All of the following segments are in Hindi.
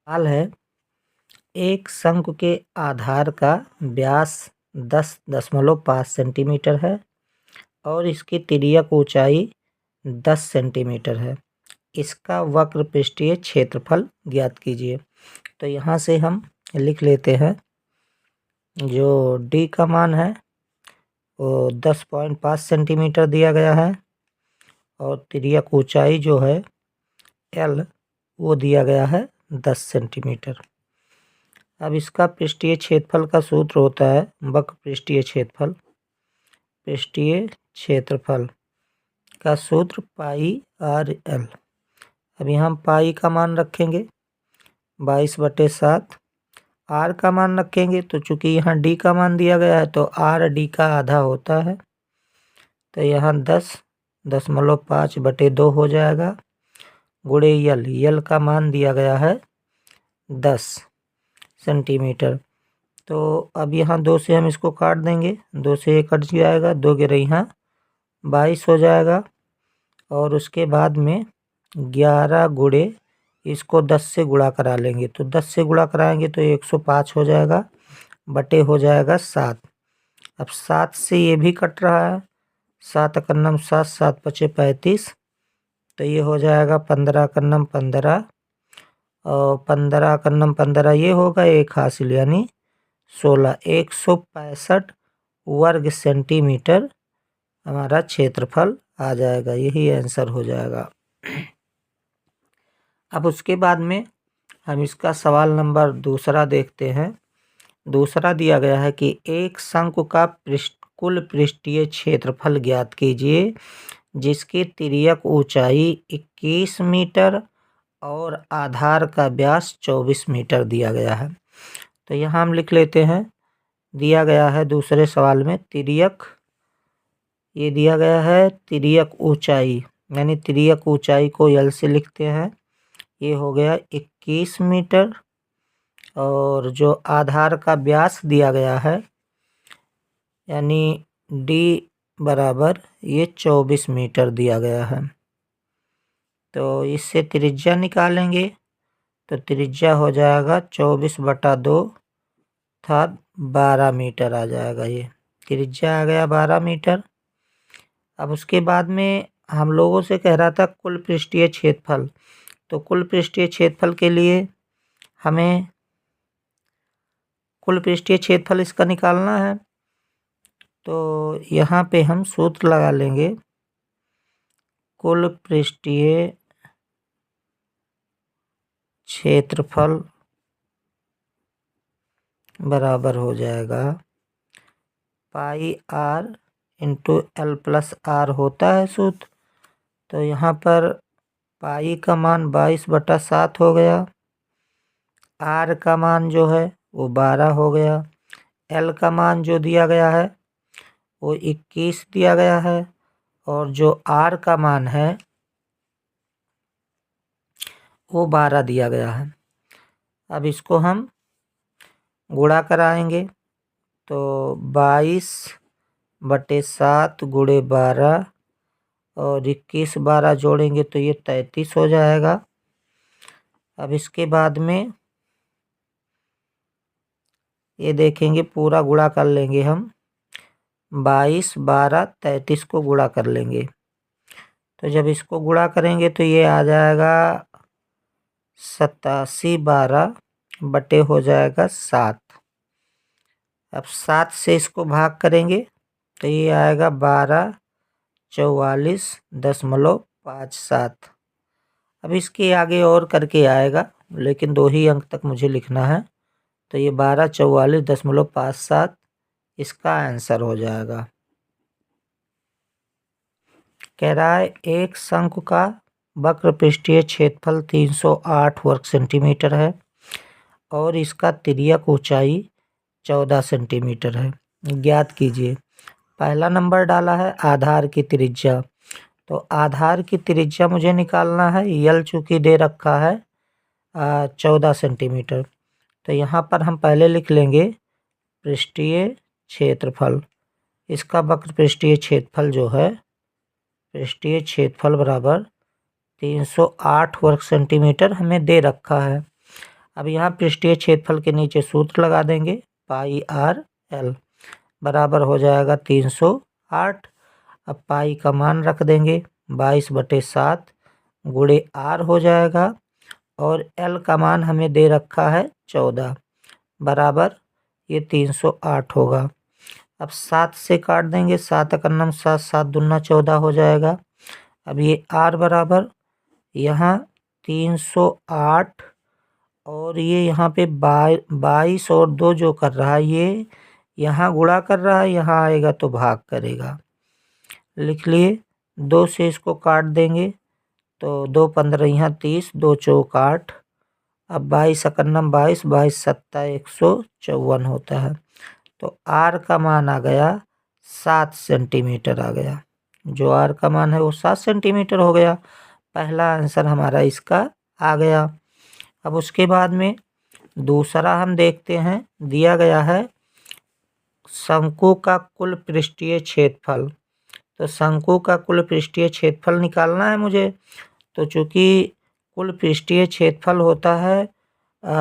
सवाल है, एक शंकु के आधार का व्यास 10.5 सेंटीमीटर है और इसकी तिर्यक ऊंचाई 10 सेंटीमीटर है। इसका वक्र पृष्ठीय क्षेत्रफल ज्ञात कीजिए। तो यहाँ से हम लिख लेते हैं, जो डी का मान है वो 10.5 सेंटीमीटर दिया गया है और तिर्यक ऊंचाई जो है एल वो दिया गया है 10 सेंटीमीटर। अब इसका पृष्ठीय क्षेत्रफल का सूत्र होता है वक्र पृष्ठीय क्षेत्रफल। पृष्ठीय क्षेत्रफल का सूत्र पाई आर एल। अब यहाँ पाई का मान रखेंगे 22/7, आर का मान रखेंगे तो चूंकि यहाँ डी का मान दिया गया है तो आर डी का आधा होता है, तो यहाँ 10.5/2 हो जाएगा गुणे यल का मान दिया गया है 10 सेंटीमीटर। तो अब यहाँ 2 से हम इसको काट देंगे, 2 से 1 कट जाएगा, 2 गिरे यहाँ 22 हो जाएगा और उसके बाद में 11 गुणे इसको 10 से गुणा करा लेंगे, तो 10 से गुणा कराएंगे तो 105 हो जाएगा बटे हो जाएगा 7। अब 7 से ये भी कट रहा है, 7 एकन्नम 7, 7 पचे 35, तो ये हो जाएगा 15 एकन्नम 15 और 15 एकन्नम 15 ये होगा 1 हासिल यानी 16। 165 वर्ग सेंटीमीटर हमारा क्षेत्रफल आ जाएगा, यही आंसर हो जाएगा। अब उसके बाद में हम इसका सवाल नंबर दूसरा देखते हैं। दूसरा दिया गया है कि एक शंकु का कुल पृष्ठीय क्षेत्रफल ज्ञात कीजिए जिसकी तिर्यक ऊंचाई 21 मीटर और आधार का व्यास 24 मीटर दिया गया है। तो यहाँ हम लिख लेते हैं, दिया गया है दूसरे सवाल में तिर्यक, ये दिया गया है तिर्यक ऊंचाई, यानी तिर्यक ऊंचाई को यल से लिखते हैं, ये हो गया 21 मीटर और जो आधार का व्यास दिया गया है यानी डी बराबर ये 24 मीटर दिया गया है। तो इससे त्रिज्या निकालेंगे तो त्रिज्या हो जाएगा 24/2 था 12 मीटर आ जाएगा, ये त्रिज्या आ गया 12 मीटर। अब उसके बाद में हम लोगों से कह रहा था कुल पृष्ठीय क्षेत्रफल, तो कुल पृष्ठीय क्षेत्रफल के लिए हमें कुल पृष्ठीय क्षेत्रफल इसका निकालना है। तो यहाँ पे हम सूत्र लगा लेंगे, कुल पृष्ठीय क्षेत्रफल बराबर हो जाएगा pi r into l plus r होता है सूत्र। तो यहाँ पर पाई का मान 22/7 हो गया, आर का मान जो है वो 12 हो गया, एल का मान जो दिया गया है वो 21 दिया गया है और जो आर का मान है वो 12 दिया गया है। अब इसको हम गुणा कराएंगे तो 22/7 गुणे 12 और 21 12 जोड़ेंगे तो ये 33 हो जाएगा। अब इसके बाद में ये देखेंगे पूरा गुणा कर लेंगे हम, 22 12 33 को गुणा कर लेंगे, तो जब इसको गुणा करेंगे तो ये आ जाएगा 87 12 बटे हो जाएगा 7। अब 7 से इसको भाग करेंगे तो ये आएगा 12/44.57। अब इसके आगे और करके आएगा लेकिन 2 ही अंक तक मुझे लिखना है, तो ये 12/44.57 इसका आंसर हो जाएगा। कह रहा है एक शंकु का वक्र पृष्ठीय क्षेत्रफल 308 वर्ग सेंटीमीटर है और इसका तिर्यक ऊंचाई 14 सेंटीमीटर है, ज्ञात कीजिए। पहला नंबर डाला है आधार की त्रिज्या, तो आधार की त्रिज्या मुझे निकालना है, यल चूंकि दे रखा है 14 सेंटीमीटर, तो यहाँ पर हम पहले लिख लेंगे पृष्ठीय क्षेत्रफल। इसका वक्र पृष्ठीय क्षेत्रफल जो है पृष्ठीय क्षेत्रफल बराबर 308 वर्ग सेंटीमीटर हमें दे रखा है। अब यहाँ पृष्ठीय क्षेत्रफल के नीचे सूत्र लगा देंगे, पाई आर एल बराबर हो जाएगा 308। अब पाई का मान रख देंगे 22/7 गुणे आर हो जाएगा, और एल का मान हमें दे रखा है 14 बराबर ये 308 होगा। अब 7 से काट देंगे, 7 एकन्नम 7, 7 दूना 14 हो जाएगा। अब ये आर बराबर यहाँ 308 और ये यहाँ पे 22 और 2 जो कर रहा है ये यहाँ गुणा कर रहा है, यहाँ आएगा तो भाग करेगा। लिख लिए, 2 से इसको काट देंगे तो 2 15 यहाँ 30, 2 चौक 8। अब 22 एकन्नम 22, 22 सत्ता 154 होता है। तो आर का मान आ गया 7 सेंटीमीटर आ गया। जो आर का मान है वो 7 सेंटीमीटर हो गया। पहला आंसर हमारा इसका आ गया। अब उसके बाद में दूसरा हम देखते हैं, दिया गया है शंकु का कुल पृष्ठीय क्षेत्रफल। तो शंकु का कुल पृष्ठीय क्षेत्रफल निकालना है मुझे। तो चूंकि कुल पृष्ठीय क्षेत्रफल होता है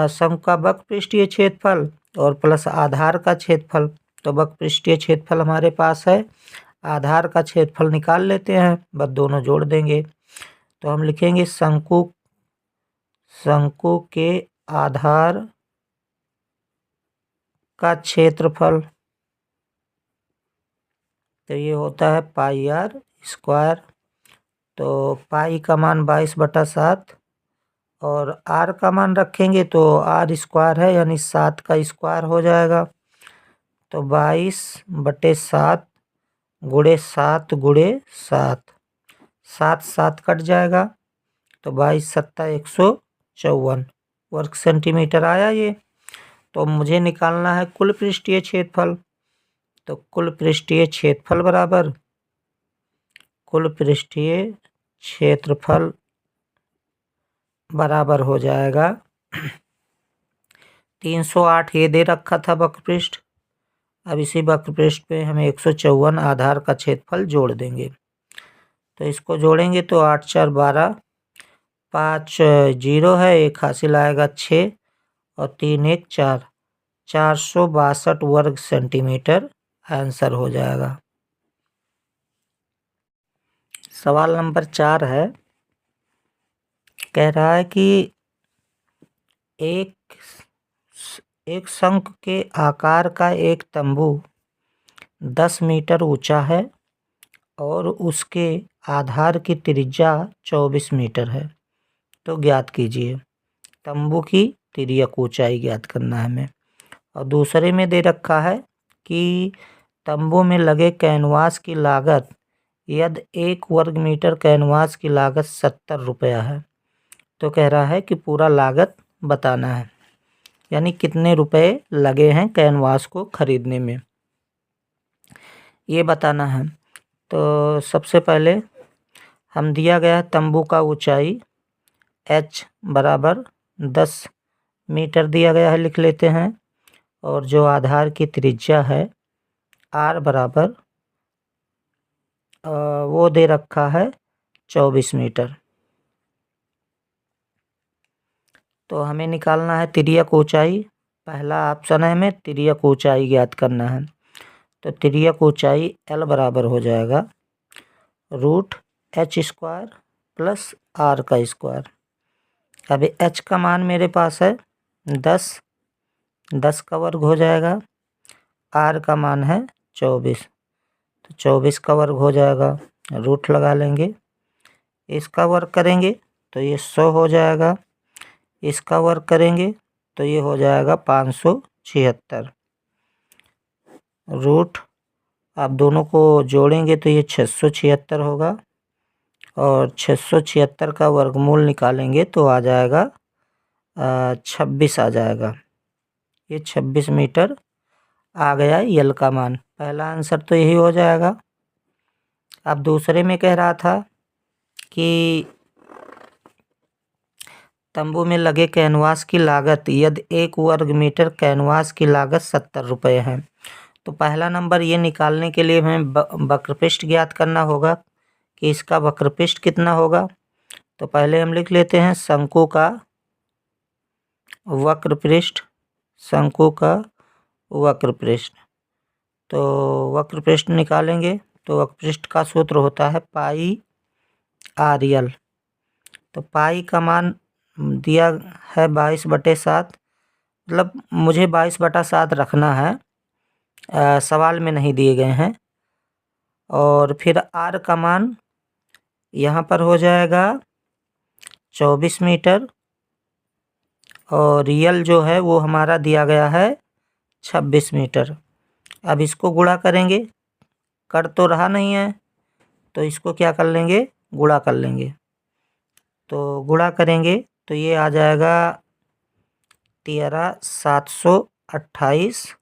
शंकु का वक्र पृष्ठीय क्षेत्रफल और प्लस आधार का क्षेत्रफल, तो वक्र पृष्ठीय क्षेत्रफल हमारे पास है, आधार का क्षेत्रफल निकाल लेते हैं, बस दोनों जोड़ देंगे। तो हम लिखेंगे शंकु के आधार का क्षेत्रफल, तो ये होता है पाई आर स्क्वायर। तो पाई का मान 22/7 और आर का मान रखेंगे तो आर स्क्वायर है यानी 7 का स्क्वायर हो जाएगा। तो 22/7 गुणे 7 गुणे 7, 7 7 कट जाएगा तो 22 सत्ता 154 वर्ग सेंटीमीटर आया ये। तो मुझे निकालना है कुल पृष्ठीय क्षेत्रफल। तो कुल पृष्ठीय क्षेत्रफल बराबर कुल पृष्ठीय क्षेत्रफल बराबर हो जाएगा 308 ये दे रखा था वक्रपृष्ठ। अब इसी वक्रपृष्ठ पे हमें 154 आधार का क्षेत्रफल जोड़ देंगे। तो इसको जोड़ेंगे तो 8 4 12, 5 0 है, 1 हासिल आएगा 6 और 3 1 4, 462 वर्ग सेंटीमीटर आंसर हो जाएगा। सवाल नंबर 4 है, कह रहा है कि एक शंख के आकार का एक तंबू 10 मीटर ऊंचा है और उसके आधार की त्रिज्या 24 मीटर है। तो ज्ञात कीजिए। तंबू की तिर्यक ऊंचाई ज्ञात करना है हमें। और दूसरे में दे रखा है कि तंबू में लगे कैनवास की लागत यदि 1 वर्ग मीटर कैनवास की लागत 70 रुपया है। तो कह रहा है कि पूरा लागत बताना है, यानी कितने रुपए लगे हैं कैनवास को खरीदने में, ये बताना है। तो सबसे पहले हम दिया गया है तंबू का ऊंचाई h बराबर 10 मीटर दिया गया है, लिख लेते हैं। और जो आधार की त्रिज्या है r बराबर वो दे रखा है 24 मीटर। तो हमें निकालना है तिर्यक ऊंचाई। पहला ऑप्शन है हमें तिर्यक ऊंचाई ज्ञात करना है। तो तिर्यक ऊंचाई L बराबर हो जाएगा √h² प्लस r का स्क्वायर। अब h का मान मेरे पास है 10, 10 का वर्ग हो जाएगा। r का मान है 24, तो 24 का वर्ग हो जाएगा, रूट लगा लेंगे। इसका वर्ग करेंगे तो ये 100 हो जाएगा, इसका वर्ग करेंगे तो ये हो जाएगा 576 रूट। आप दोनों को जोड़ेंगे तो ये 676 होगा और 676 का वर्गमूल निकालेंगे तो आ जाएगा 26 आ जाएगा। ये 26 मीटर आ गया यल का मान। पहला आंसर तो यही हो जाएगा। अब दूसरे में कह रहा था कि तंबू में लगे कैनवास की लागत यदि 1 वर्ग मीटर कैनवास की लागत 70 रुपये है। तो पहला नंबर ये निकालने के लिए हमें वक्रपृष्ठ ज्ञात करना होगा कि इसका वक्रपृष्ठ कितना होगा। तो पहले हम लिख लेते हैं शंकु का वक्र पृष्ठ, शंकु का वक्र पृष्ठ। तो वक्र पृष्ठ निकालेंगे तो वक्र पृष्ठ का सूत्र होता है पाई RL। तो पाई का मान दिया है 22/7, मतलब मुझे 22/7 रखना है, सवाल में नहीं दिए गए हैं। और फिर R का मान यहाँ पर हो जाएगा 24 मीटर, और रियल जो है वो हमारा दिया गया है 26 मीटर। अब इसको गुणा करेंगे, कर तो रहा नहीं है, तो इसको क्या कर लेंगे, गुणा कर लेंगे। तो गुणा करेंगे तो ये आ जाएगा 13,728।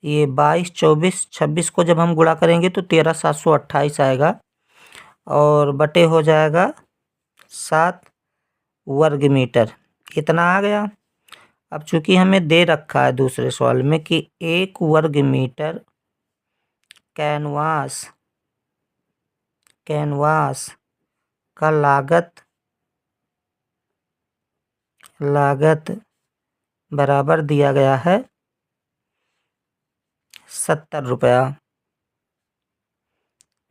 ये 22, 24, 26 को जब हम गुणा करेंगे तो 13,728 आएगा, और बटे हो जाएगा 7 वर्ग मीटर। इतना आ गया। अब चूंकि हमें दे रखा है दूसरे सवाल में कि 1 वर्ग मीटर कैनवास का लागत बराबर दिया गया है 70 रुपया।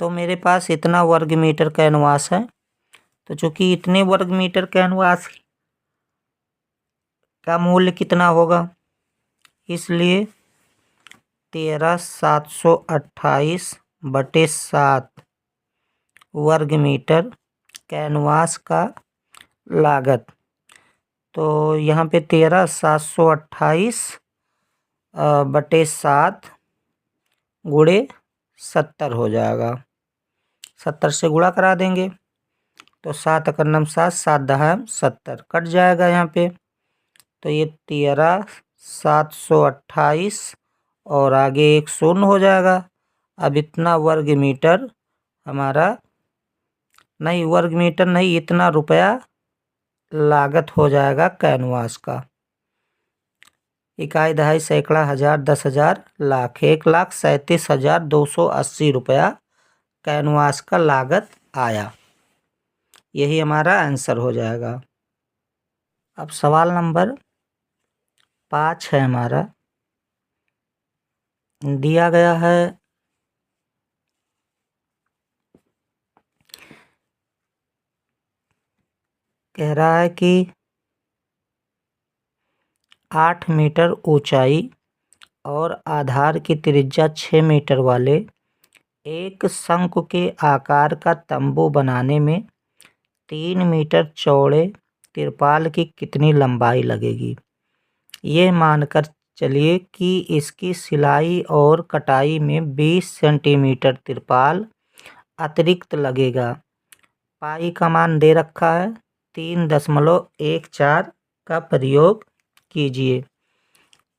तो मेरे पास इतना वर्ग मीटर कैनवास है, तो चूंकि इतने वर्ग मीटर कैनवास का मूल्य कितना होगा, इसलिए 13,728/7 वर्ग मीटर कैनवास का लागत। तो यहाँ पे 13,728/7 गुणे 70 हो जाएगा। 70 से गुणा करा देंगे तो 7 अकर नम 7, 7 दहा 70, कट जाएगा यहाँ पे। तो ये 13,728 और आगे एक शून्य हो जाएगा। अब इतना वर्ग मीटर हमारा नहीं, वर्ग मीटर नहीं, इतना रुपया लागत हो जाएगा कैनवास का। इकाई, दहाई, सैकड़ा, हजार, 10,000, लाख, 1,37,280 रुपया कैनवास का लागत आया। यही हमारा आंसर हो जाएगा। अब सवाल नंबर 5 है हमारा, दिया गया है कह रहा है कि 8 मीटर ऊंचाई और आधार की त्रिज्या 6 मीटर वाले एक शंकु के आकार का तंबू बनाने में 3 मीटर चौड़े तिरपाल की कितनी लंबाई लगेगी। ये मानकर चलिए कि इसकी सिलाई और कटाई में 20 सेंटीमीटर तिरपाल अतिरिक्त लगेगा। पाई का मान दे रखा है 3.14 का प्रयोग कीजिए।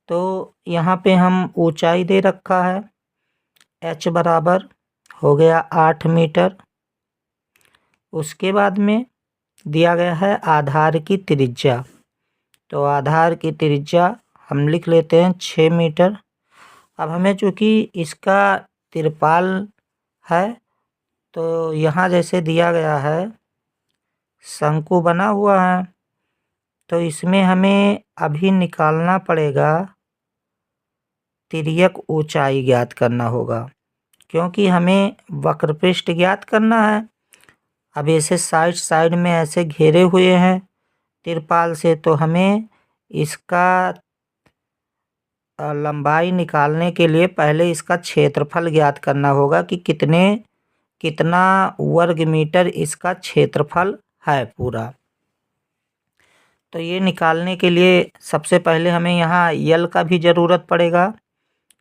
तो यहाँ पे हम ऊंचाई दे रखा है, h बराबर हो गया 8 मीटर। उसके बाद में दिया गया है आधार की त्रिज्या। तो आधार की त्रिज्या हम लिख लेते हैं 6 मीटर। अब हमें चूँकि इसका तिरपाल है, तो यहाँ जैसे दिया गया है शंकु बना हुआ है, तो इसमें हमें अभी निकालना पड़ेगा, तिर्यक ऊंचाई ज्ञात करना होगा, क्योंकि हमें वक्रपृष्ठ ज्ञात करना है। अब ऐसे साइड में ऐसे घेरे हुए हैं तिरपाल से, तो हमें इसका लंबाई निकालने के लिए पहले इसका क्षेत्रफल ज्ञात करना होगा कि कितना वर्ग मीटर इसका क्षेत्रफल है पूरा। तो ये निकालने के लिए सबसे पहले हमें यहाँ यल का भी ज़रूरत पड़ेगा।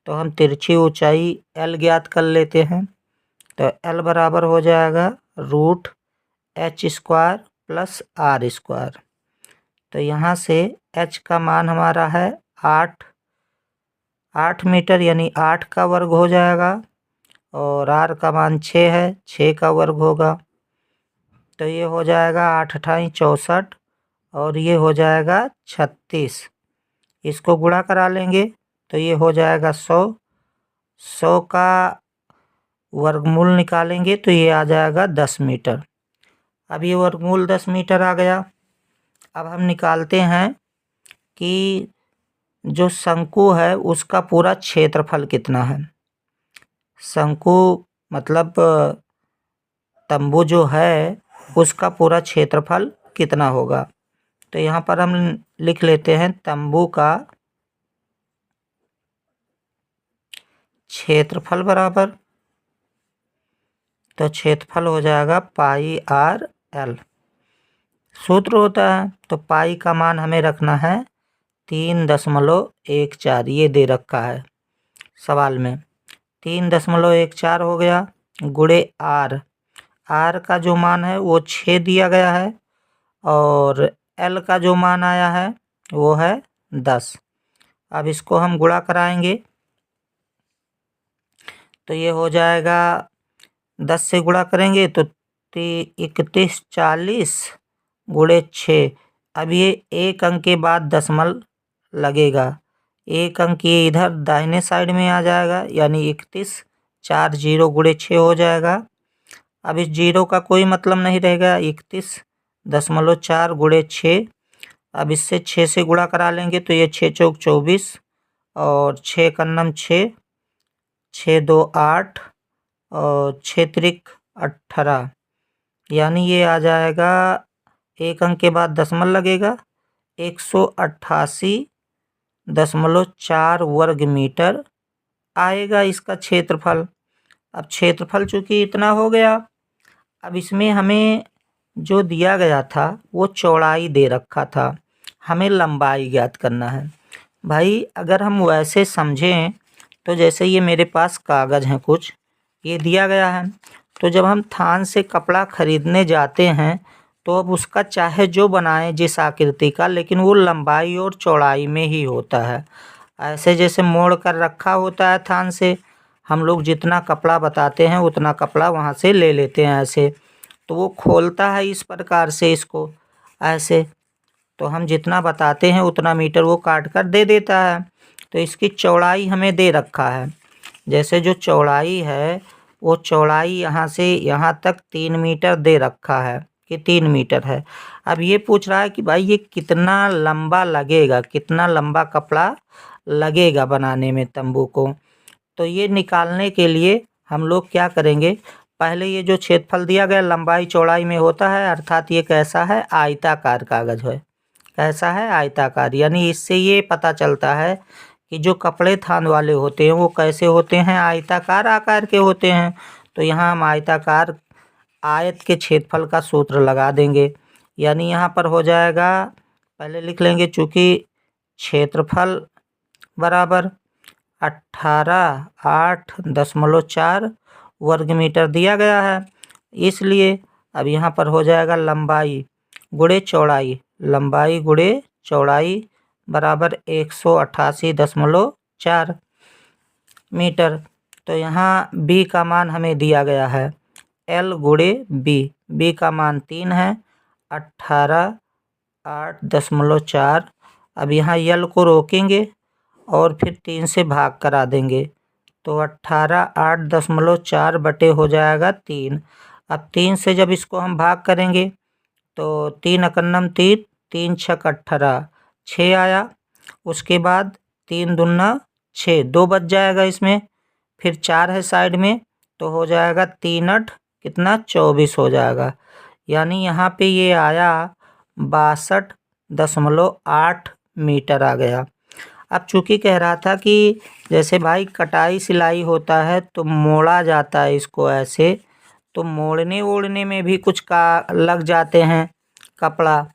तो हम तिरछी ऊंचाई L ज्ञात कर लेते हैं। तो L बराबर हो जाएगा √h² + r²। तो यहाँ से h का मान हमारा है 8 मीटर, यानी 8 का वर्ग हो जाएगा, और r का मान 6 है, 6 का वर्ग होगा। तो ये हो जाएगा 8 × 8 = 64, और ये हो जाएगा 36। इसको गुणा करा लेंगे तो ये हो जाएगा 100। 100 का वर्गमूल निकालेंगे तो ये आ जाएगा 10 मीटर। अब ये वर्गमूल 10 मीटर आ गया। अब हम निकालते हैं कि जो शंकु है उसका पूरा क्षेत्रफल कितना है। शंकु मतलब तंबू जो है उसका पूरा क्षेत्रफल कितना होगा। तो यहाँ पर हम लिख लेते हैं तंबू का क्षेत्रफल बराबर, तो क्षेत्रफल हो जाएगा पाई आर एल। सूत्र होता है तो पाई का मान हमें रखना है 3.14, ये दे रखा है सवाल में। 3.14 हो गया गुणे आर, आर का जो मान है वो 6 दिया गया है और एल का जो मान आया है वो है 10। अब इसको हम गुणा कराएंगे तो ये हो जाएगा 10 से गुणा करेंगे तो 3140 गुणे 6। अब ये एक अंक के बाद दशमलव लगेगा, एक अंक ये इधर दाहिने साइड में आ जाएगा यानी 31, 4 जीरो गुणे 6 हो जाएगा। अब इस जीरो का कोई मतलब नहीं रहेगा, 31.4 गुणे 6। अब इससे 6 से गुणा करा लेंगे तो ये 6 चौक 24 और 6 कन्नम 6, 6 2 8 और 6 त्रिक 18, यानी ये आ जाएगा एक अंक के बाद दशमलव लगेगा 188.4 वर्ग मीटर आएगा इसका क्षेत्रफल। अब क्षेत्रफल चूँकि इतना हो गया, अब इसमें हमें जो दिया गया था वो चौड़ाई दे रखा था, हमें लंबाई ज्ञात करना है। भाई अगर हम वैसे समझें तो जैसे ये मेरे पास कागज़ हैं कुछ, ये दिया गया है, तो जब हम थान से कपड़ा ख़रीदने जाते हैं तो अब उसका चाहे जो बनाएं जिस आकृति का, लेकिन वो लंबाई और चौड़ाई में ही होता है। ऐसे जैसे मोड़ कर रखा होता है थान से, हम लोग जितना कपड़ा बताते हैं उतना कपड़ा वहाँ से ले लेते हैं ऐसे, तो वो खोलता है इस प्रकार से इसको ऐसे, तो हम जितना बताते हैं उतना मीटर वो काट कर दे देता है। तो इसकी चौड़ाई हमें दे रखा है, जैसे जो चौड़ाई है वो चौड़ाई यहाँ से यहाँ तक 3 मीटर दे रखा है कि 3 मीटर है। अब ये पूछ रहा है कि भाई ये कितना लंबा लगेगा, कितना लंबा कपड़ा लगेगा बनाने में तंबू को। तो ये निकालने के लिए हम लोग क्या करेंगे, पहले ये जो क्षेत्रफल दिया गया लंबाई चौड़ाई में होता है, अर्थात ये कैसा है, आयताकार कागज़ है। कैसा है, आयताकार, यानी इससे ये पता चलता है कि जो कपड़े थान वाले होते हैं वो कैसे होते हैं, आयताकार आकार के होते हैं। तो यहाँ हम आयताकार आयत के क्षेत्रफल का सूत्र लगा देंगे, यानी यहाँ पर हो जाएगा, पहले लिख लेंगे चूँकि क्षेत्रफल बराबर 18.8 वर्ग मीटर दिया गया है, इसलिए अब यहाँ पर हो जाएगा लंबाई गुणे चौड़ाई, लंबाई गुणे चौड़ाई बराबर 188.4 मीटर। तो यहाँ b का मान हमें दिया गया है l गुणे b का मान 3 है 18.8.4। अब यहाँ l को रोकेंगे और फिर 3 से भाग करा देंगे तो 18.8.4 बटे हो जाएगा 3। अब 3 से जब इसको हम भाग करेंगे तो 3 अकन्नम 3, 3 छक 18, 6 आया, उसके बाद 3 दूना 6, 2 बच जाएगा इसमें, फिर 4 है साइड में तो हो जाएगा 3 8 कितना 24 हो जाएगा, यानी यहाँ पे ये आया 62.8 मीटर आ गया। अब चूँकि कह रहा था कि जैसे भाई कटाई सिलाई होता है तो मोड़ा जाता है इसको ऐसे, तो मोड़ने वोड़ने में भी कुछ का लग जाते हैं कपड़ा,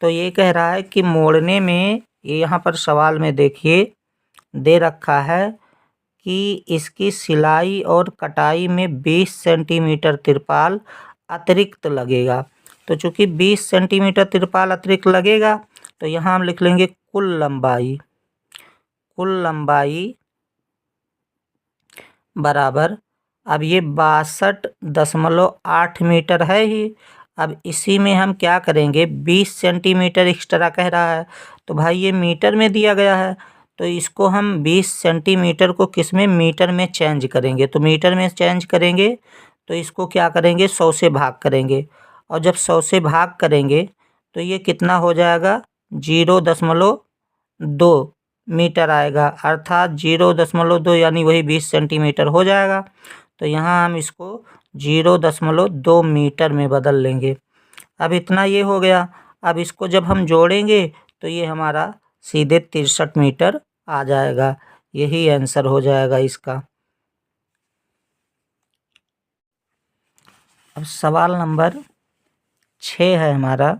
तो ये कह रहा है कि मोड़ने में, ये यहाँ पर सवाल में देखिए दे रखा है कि इसकी सिलाई और कटाई में 20 सेंटीमीटर तिरपाल अतिरिक्त लगेगा। तो चूँकि 20 सेंटीमीटर तिरपाल अतिरिक्त लगेगा तो यहाँ हम लिख लेंगे कुल लंबाई बराबर, अब ये 62.8 मीटर है ही, अब इसी में हम क्या करेंगे 20 सेंटीमीटर एक्स्ट्रा कह रहा है, तो भाई ये मीटर में दिया गया है तो इसको हम 20 सेंटीमीटर को किस में, मीटर में चेंज करेंगे। तो मीटर में चेंज करेंगे तो इसको क्या करेंगे 100 से भाग करेंगे, और जब 100 से भाग करेंगे तो ये कितना हो जाएगा, 0.2 मीटर आएगा, अर्थात 0.2 यानी वही 20 सेंटीमीटर हो जाएगा। तो यहाँ हम इसको 0.2 मीटर में बदल लेंगे। अब इतना ये हो गया। अब इसको जब हम जोड़ेंगे तो ये हमारा सीधे 63 मीटर आ जाएगा। यही आंसर हो जाएगा इसका। अब सवाल नंबर 6 है हमारा।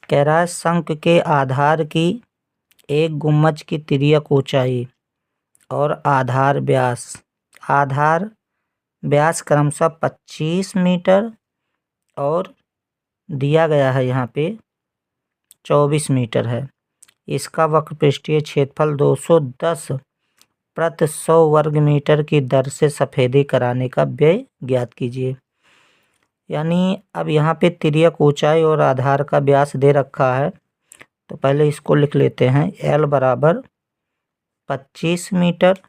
कह रहा है शंख के आधार की एक गुम्बज की तिर्यक ऊंचाई और आधार व्यास क्रमशः 25 मीटर और दिया गया है यहाँ पे 24 मीटर है। इसका वक्रपृष्ठीय क्षेत्रफल 210 प्रति 100 वर्ग मीटर की दर से सफेदी कराने का व्यय ज्ञात कीजिए। यानी अब यहाँ पे तिर्यक ऊंचाई और आधार का व्यास दे रखा है, तो पहले इसको लिख लेते हैं। L बराबर 25 मीटर।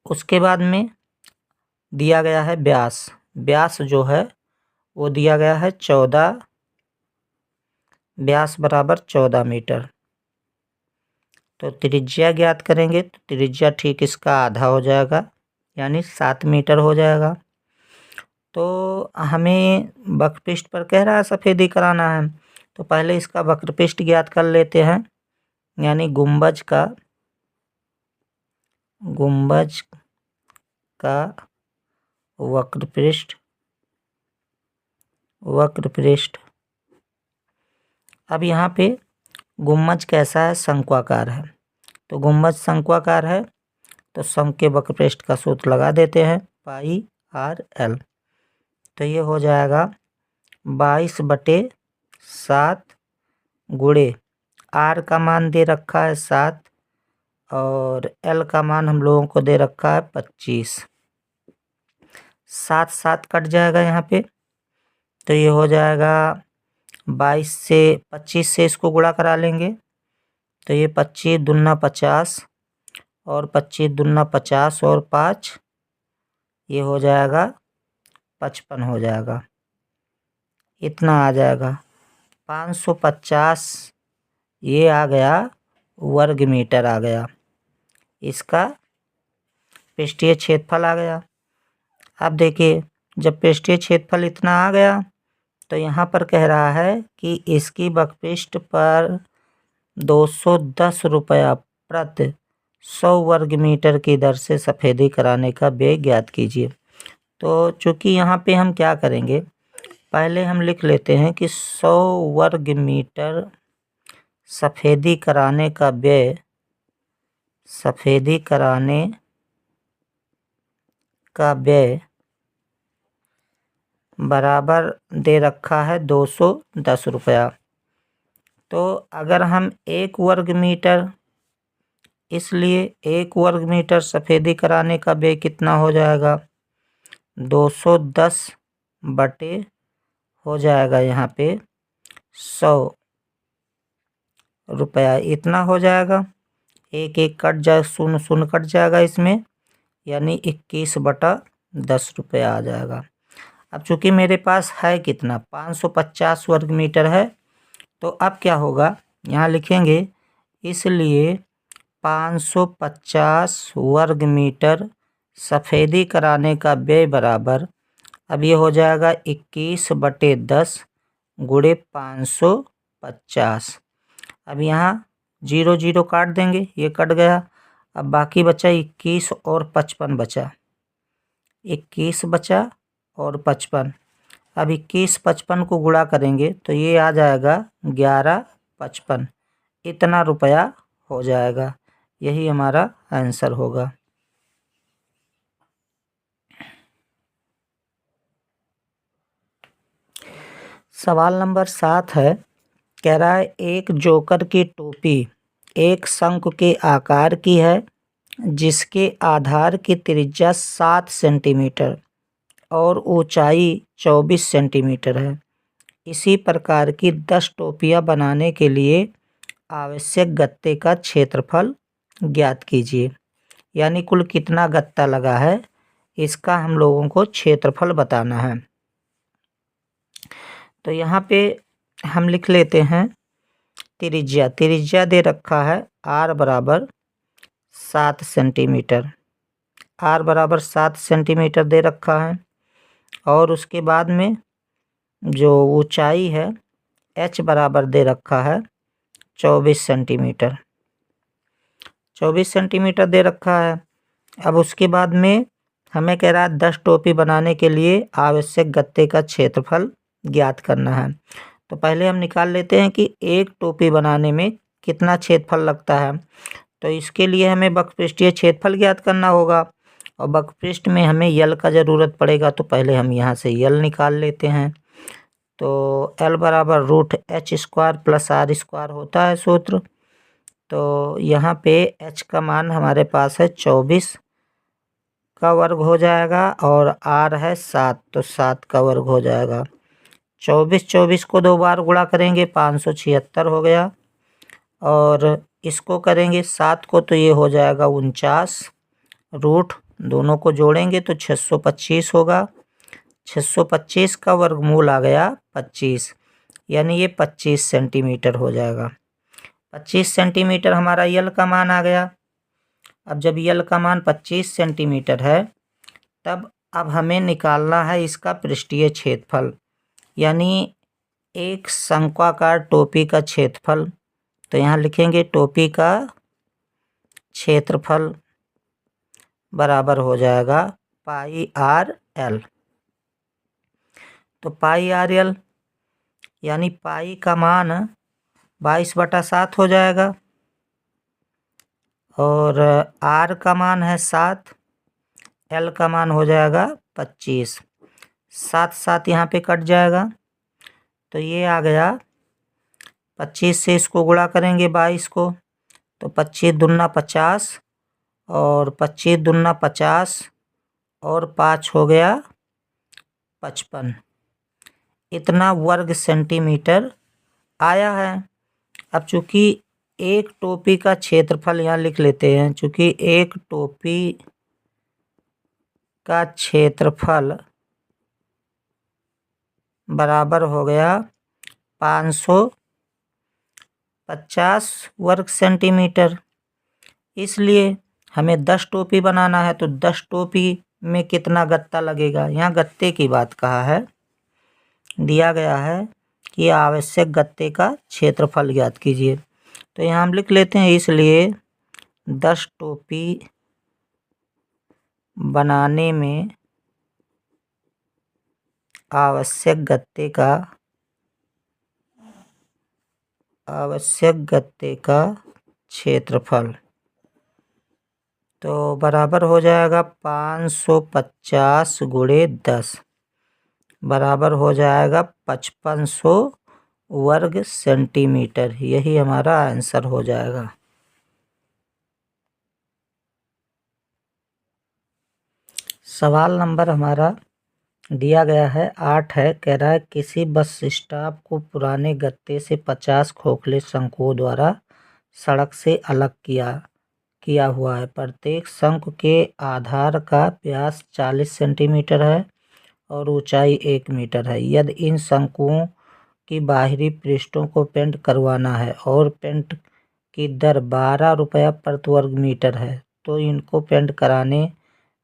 उसके बाद में दिया गया है व्यास जो है वो दिया गया है 14, व्यास बराबर 14 मीटर। तो त्रिज्या ज्ञात करेंगे तो त्रिज्या ठीक इसका आधा हो जाएगा, यानी 7 मीटर हो जाएगा। तो हमें वक्रपृष्ठ पर कह रहा है सफेदी कराना है, तो पहले इसका वक्रपृष्ठ ज्ञात कर लेते हैं। यानी गुंबज का वक्रपृष्ठ। अब यहाँ पे गुंबज कैसा है, शंक्वाकार है। तो गुंबज शंक्वाकार है तो शंख के वक्रपृष्ठ का सूत्र लगा देते हैं, पाई आर एल। तो ये हो जाएगा 22/7 गुणे आर का मान दे रखा है 7 और एल का मान हम लोगों को दे रखा है 25। 7 कट जाएगा यहाँ पे, तो ये हो जाएगा 22 से 25 से इसको गुणा करा लेंगे। तो ये 25 दूना 50 और 25 दूना 50 और 5, ये हो जाएगा 55 हो जाएगा। इतना आ जाएगा 550, ये आ गया वर्ग मीटर आ गया। इसका पृष्ठीय क्षेत्रफल आ गया। अब देखिए जब पृष्ठीय क्षेत्रफल इतना आ गया तो यहाँ पर कह रहा है कि इसकी वक्रपृष्ठ पर 210 रुपया प्रति 100 वर्ग मीटर की दर से सफेदी कराने का व्यय ज्ञात कीजिए। तो चूंकि यहाँ पे हम क्या करेंगे, पहले हम लिख लेते हैं कि 100 वर्ग मीटर सफेदी कराने का व्यय बराबर दे रखा है 210 रुपया। तो अगर हम 1 वर्ग मीटर, इसलिए 1 वर्ग मीटर सफेदी कराने का व्यय कितना हो जाएगा, 210 बटे हो जाएगा यहाँ पे 100 रुपया, इतना हो जाएगा। 1 कट जाए, 0 कट जाएगा इसमें, यानी 21/10 रुपया आ जाएगा। अब चूंकि मेरे पास है कितना, 550 वर्ग मीटर है, तो अब क्या होगा, यहाँ लिखेंगे इसलिए 550 वर्ग मीटर सफेदी कराने का व्यय बराबर, अब ये हो जाएगा 21/10 गुणे 550। अब यहाँ 0 काट देंगे, ये कट गया। अब बाकी बचा 21 और 55 बचा, 21 बचा और 55। अब 21-55 को गुणा करेंगे तो ये आ जाएगा 1155, इतना रुपया हो जाएगा। यही हमारा आंसर होगा। सवाल नंबर 7 है। कह रहा है एक जोकर की टोपी एक शंख के आकार की है जिसके आधार की त्रिज्या 7 सेंटीमीटर और ऊंचाई 24 सेंटीमीटर है। इसी प्रकार की 10 टोपियां बनाने के लिए आवश्यक गत्ते का क्षेत्रफल ज्ञात कीजिए। यानी कुल कितना गत्ता लगा है, इसका हम लोगों को क्षेत्रफल बताना है। तो यहाँ पे हम लिख लेते हैं त्रिज्या। त्रिज्या दे रखा है r बराबर 7 सेंटीमीटर। r बराबर 7 सेंटीमीटर दे रखा है। और उसके बाद में जो ऊंचाई है h बराबर दे रखा है 24 सेंटीमीटर। 24 सेंटीमीटर दे रखा है। अब उसके बाद में हमें कह रहा है 10 टोपी बनाने के लिए आवश्यक गत्ते का क्षेत्रफल ज्ञात करना है। तो पहले हम निकाल लेते हैं कि एक टोपी बनाने में कितना क्षेत्रफल लगता है। तो इसके लिए हमें वक्रपृष्ठीय क्षेत्रफल ज्ञात करना होगा और वक्रपृष्ठ में हमें यल का ज़रूरत पड़ेगा। तो पहले हम यहाँ से यल निकाल लेते हैं। तो L बराबर √h² + r² होता है सूत्र। तो यहाँ पे h का मान हमारे पास है 24 का वर्ग हो जाएगा और r है 7, तो 7 का वर्ग हो जाएगा। 24 को 2 बार गुणा करेंगे 576 हो गया। और इसको करेंगे 7 को तो ये हो जाएगा 49, रूट दोनों को जोड़ेंगे तो 625 होगा। 625 का वर्गमूल आ गया 25, यानी ये 25 सेंटीमीटर हो जाएगा। 25 सेंटीमीटर हमारा यल का मान आ गया। अब जब यल का मान 25 सेंटीमीटर है तब अब हमें निकालना है इसका पृष्ठीय क्षेत्रफल, यानी एक शंक्वाकार टोपी का क्षेत्रफल। तो यहाँ लिखेंगे टोपी का क्षेत्रफल बराबर हो जाएगा πr/l। तो πr/l यानी पाई का मान 22/7 हो जाएगा और r का मान है 7, l का मान हो जाएगा 25। 7 यहाँ पे कट जाएगा तो ये आ गया 25 से इसको गुणा करेंगे 22 को तो 25 दूना 50 और 25 दूना 50 और 5 हो गया 55। इतना वर्ग सेंटीमीटर आया है। अब चूँकि एक टोपी का क्षेत्रफल यहाँ लिख लेते हैं, चूँकि एक टोपी का क्षेत्रफल बराबर हो गया 550 वर्ग सेंटीमीटर। इसलिए हमें 10 टोपी बनाना है तो 10 टोपी में कितना गत्ता लगेगा, यहाँ गत्ते की बात कहा है, दिया गया है कि आवश्यक गत्ते का क्षेत्रफल ज्ञात कीजिए। तो यहाँ हम लिख लेते हैं इसलिए 10 टोपी बनाने में आवश्यक गत्ते का क्षेत्रफल तो बराबर हो जाएगा 550 × 10 बराबर हो जाएगा 5500 वर्ग सेंटीमीटर। यही हमारा आंसर हो जाएगा। सवाल नंबर हमारा दिया गया है 8 है। कह रहा है किसी बस स्टॉप को पुराने गत्ते से 50 खोखले शंकुओं द्वारा सड़क से अलग किया हुआ है। प्रत्येक शंकु के आधार का व्यास 40 सेंटीमीटर है और ऊंचाई 1 मीटर है। यदि इन शंकुओं की बाहरी पृष्ठों को पेंट करवाना है और पेंट की दर 12 रुपया प्रति वर्ग मीटर है तो इनको पेंट कराने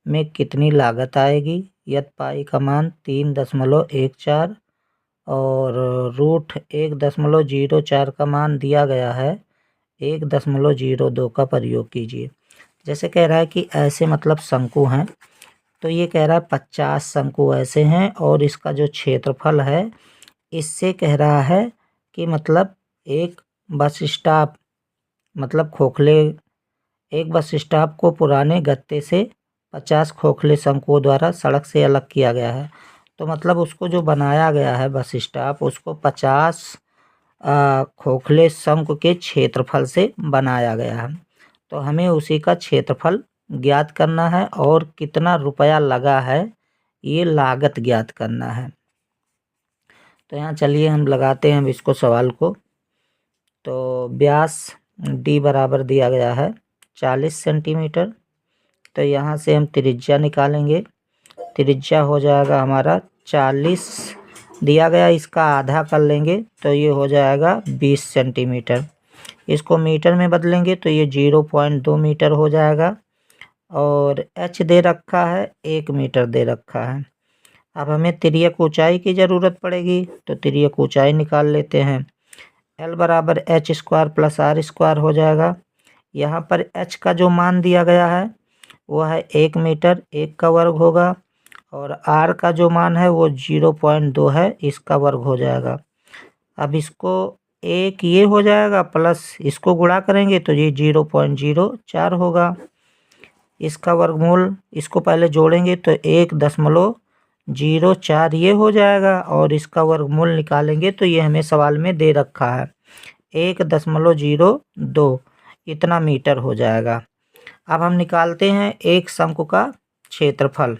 में कितनी लागत आएगी। यदि पाई का मान 3.14 और √1.04 का मान दिया गया है 1.02 का प्रयोग कीजिए। जैसे कह रहा है कि ऐसे मतलब शंकु हैं, तो ये कह रहा है 50 शंकु ऐसे हैं और इसका जो क्षेत्रफल है इससे कह रहा है कि मतलब एक बस स्टॉप को पुराने गत्ते से 50 खोखले शंकुओं द्वारा सड़क से अलग किया गया है। तो मतलब उसको जो बनाया गया है बस स्टॉप उसको 50 खोखले शंकु के क्षेत्रफल से बनाया गया है। तो हमें उसी का क्षेत्रफल ज्ञात करना है और कितना रुपया लगा है ये लागत ज्ञात करना है। तो यहाँ चलिए हम लगाते हैं इसको सवाल को। तो व्यास d बराबर दिया गया है 40 सेंटीमीटर। तो यहाँ से हम त्रिज्या निकालेंगे। त्रिज्या हो जाएगा हमारा 40 दिया गया इसका आधा कर लेंगे तो ये हो जाएगा 20 सेंटीमीटर। इसको मीटर में बदलेंगे तो ये 0.2 मीटर हो जाएगा। और h दे रखा है 1 मीटर दे रखा है। अब हमें तिर्यक ऊंचाई की ज़रूरत पड़ेगी तो तिर्यक ऊंचाई निकाल लेते हैं। L बराबर h square plus r square हो जाएगा। यहाँ पर h का जो मान दिया गया है वो है 1 मीटर, 1 का वर्ग होगा। और r का जो मान है वो 0.2 है, इसका वर्ग हो जाएगा। अब इसको एक ये हो जाएगा प्लस इसको गुणा करेंगे तो ये 0.04 होगा। इसका वर्गमूल इसको पहले जोड़ेंगे तो 1.04 ये हो जाएगा। और इसका वर्गमूल निकालेंगे तो ये हमें सवाल में दे रखा है 1.02 इतना मीटर हो जाएगा। अब हम निकालते हैं एक शंकु का क्षेत्रफल।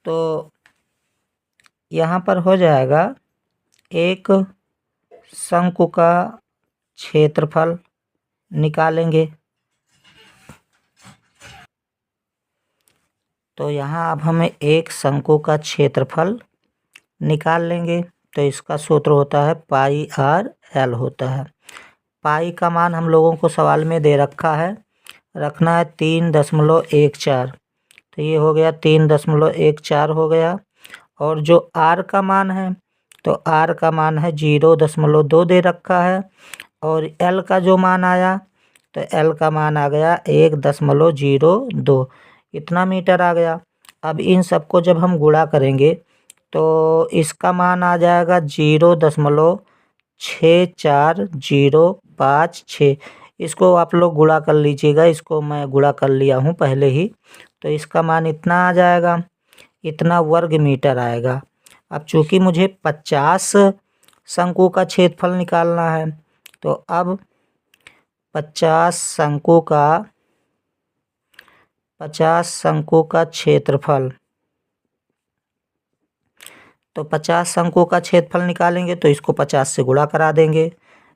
तो यहाँ पर हो जाएगा एक शंकु का क्षेत्रफल निकालेंगे। तो यहाँ अब हमें एक शंकु का क्षेत्रफल निकाल लेंगे तो इसका सूत्र होता है पाई आर एल होता है। पाई का मान हम लोगों को सवाल में दे रखा है, रखना है 3.14। तो ये हो गया 3.14 हो गया। और जो आर का मान है तो आर का मान है 0.2 दे रखा है। और एल का जो मान आया तो एल का मान आ गया 1.02 इतना मीटर आ गया। अब इन सबको जब हम गुणा करेंगे तो इसका मान आ जाएगा 0.64056। इसको आप लोग गुणा कर लीजिएगा, इसको मैं गुणा कर लिया हूँ पहले ही। तो इसका मान इतना आ जाएगा, इतना वर्ग मीटर आएगा। अब चूँकि मुझे 50 शंकु का क्षेत्रफल निकालना है तो अब 50 शंकु का क्षेत्रफल, तो 50 शंकु का क्षेत्रफल निकालेंगे तो इसको 50 से गुणा करा देंगे।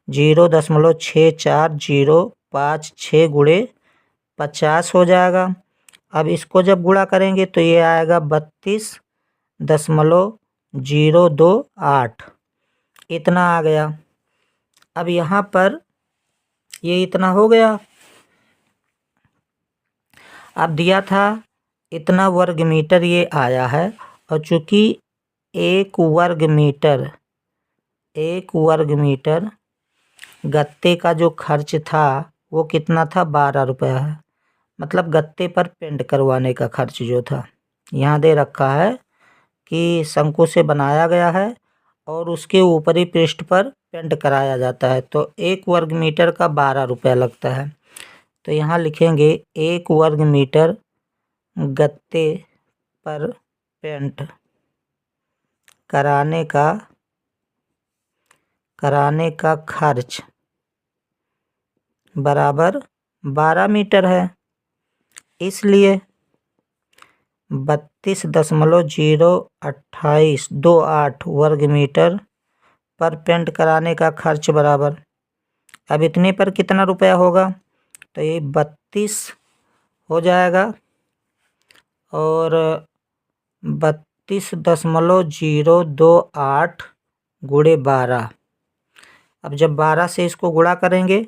0.64056 गुणे 50 हो जाएगा। अब इसको जब गुणा करेंगे तो ये आएगा 32.028 इतना आ गया। अब यहाँ पर ये इतना हो गया। अब दिया था इतना वर्ग मीटर ये आया है। और चूँकि एक वर्ग मीटर गत्ते का जो खर्च था वो कितना था 12 रुपया है। मतलब गत्ते पर पेंट करवाने का खर्च जो था यहाँ दे रखा है कि शंकु से बनाया गया है और उसके ऊपरी पृष्ठ पर पेंट कराया जाता है तो 1 वर्ग मीटर का 12 रुपया लगता है। तो यहाँ लिखेंगे 1 वर्ग मीटर गत्ते पर पेंट कराने का खर्च बराबर 12 मीटर है। इसलिए 32.028 वर्ग मीटर पर पेंट कराने का खर्च बराबर, अब इतने पर कितना रुपया होगा तो ये 32 हो जाएगा। और 32.028 गुणे 12, अब जब 12 से इसको गुणा करेंगे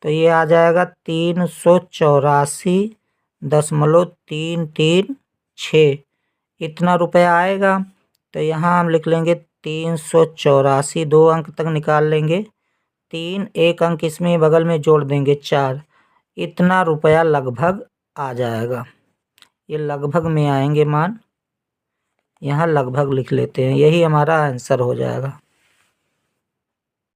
तो ये आ जाएगा 384.336 इतना रुपया आएगा। तो यहाँ हम लिख लेंगे 384, 2 अंक तक निकाल लेंगे, 3 एक अंक इसमें बगल में जोड़ देंगे 4, इतना रुपया लगभग आ जाएगा। ये लगभग में आएंगे मान, यहाँ लगभग लिख लेते हैं, यही हमारा आंसर हो जाएगा।